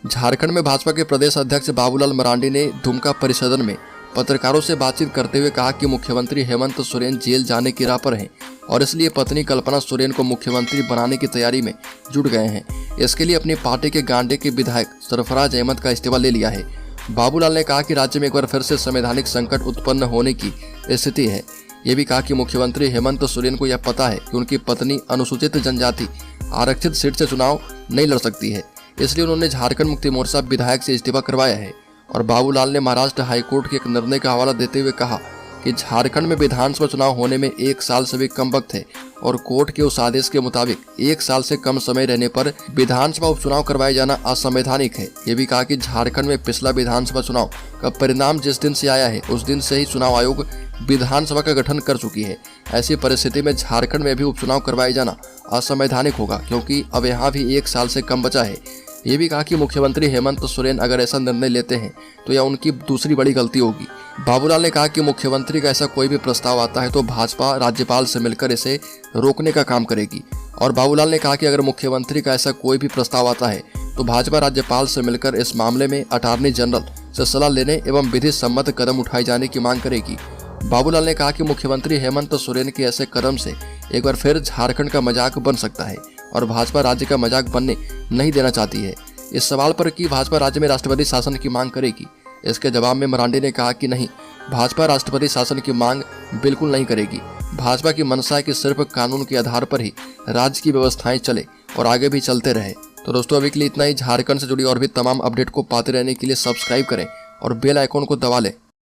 झारखंड में भाजपा के प्रदेश अध्यक्ष बाबूलाल मरांडी ने दुमका परिसदन में पत्रकारों से बातचीत करते हुए कहा कि मुख्यमंत्री हेमंत सोरेन जेल जाने की राह पर हैं और इसलिए पत्नी कल्पना सोरेन को मुख्यमंत्री बनाने की तैयारी में जुट गए हैं। इसके लिए अपनी पार्टी के गांडे के विधायक सरफराज अहमद का इस्तीफा ले लिया है। बाबूलाल ने कहा कि राज्य में एक बार फिर से संवैधानिक संकट उत्पन्न होने की स्थिति है। ये भी कहा कि मुख्यमंत्री हेमंत सोरेन को यह पता है कि उनकी पत्नी अनुसूचित जनजाति आरक्षित सीट से चुनाव नहीं लड़ सकती है, इसलिए उन्होंने झारखंड मुक्ति मोर्चा विधायक से इस्तीफा करवाया है। और बाबूलाल ने महाराष्ट्र हाईकोर्ट के एक निर्णय का हवाला देते हुए कहा कि झारखंड में विधानसभा चुनाव होने में 1 साल से भी कम वक्त है और कोर्ट के उस आदेश के मुताबिक 1 साल से कम समय रहने पर विधानसभा उपचुनाव करवाए जाना असंवैधानिक है। ये भी कहा कि झारखंड में पिछला विधानसभा चुनाव का परिणाम जिस दिन से आया है उस दिन से ही चुनाव आयोग विधानसभा का गठन कर चुकी है। ऐसी परिस्थिति में झारखंड में भी उपचुनाव करवाए जाना असंवैधानिक होगा, क्योंकि अब यहाँ भी 1 साल से कम बचा है। ये भी कहा कि मुख्यमंत्री हेमंत सोरेन अगर ऐसा निर्णय लेते हैं तो यह उनकी दूसरी बड़ी गलती होगी। बाबूलाल ने कहा कि मुख्यमंत्री का ऐसा कोई भी प्रस्ताव आता है तो भाजपा राज्यपाल से मिलकर इसे रोकने का काम करेगी। और बाबूलाल ने कहा कि अगर मुख्यमंत्री का ऐसा कोई भी प्रस्ताव आता है तो भाजपा राज्यपाल से मिलकर इस मामले में अटॉर्नी जनरल से सलाह लेने एवं विधि सम्मत कदम उठाए जाने की मांग करेगी। बाबूलाल ने कहा कि मुख्यमंत्री हेमंत सोरेन के ऐसे कदम से एक बार फिर झारखंड का मजाक बन सकता है और भाजपा राज्य का मजाक बनने नहीं देना चाहती है। इस सवाल पर कि भाजपा राज्य में राष्ट्रपति शासन की मांग करेगी, इसके जवाब में मरांडी ने कहा कि नहीं, भाजपा राष्ट्रपति शासन की मांग बिल्कुल नहीं करेगी। भाजपा की मंशा है कि सिर्फ कानून के आधार पर ही राज्य की व्यवस्थाएं चले और आगे भी चलते रहे। तो दोस्तों, अभी के लिए इतना ही। झारखंड से जुड़ी और भी तमाम अपडेट को पाते रहने के लिए सब्सक्राइब करें और बेल आइकॉन को दबा लें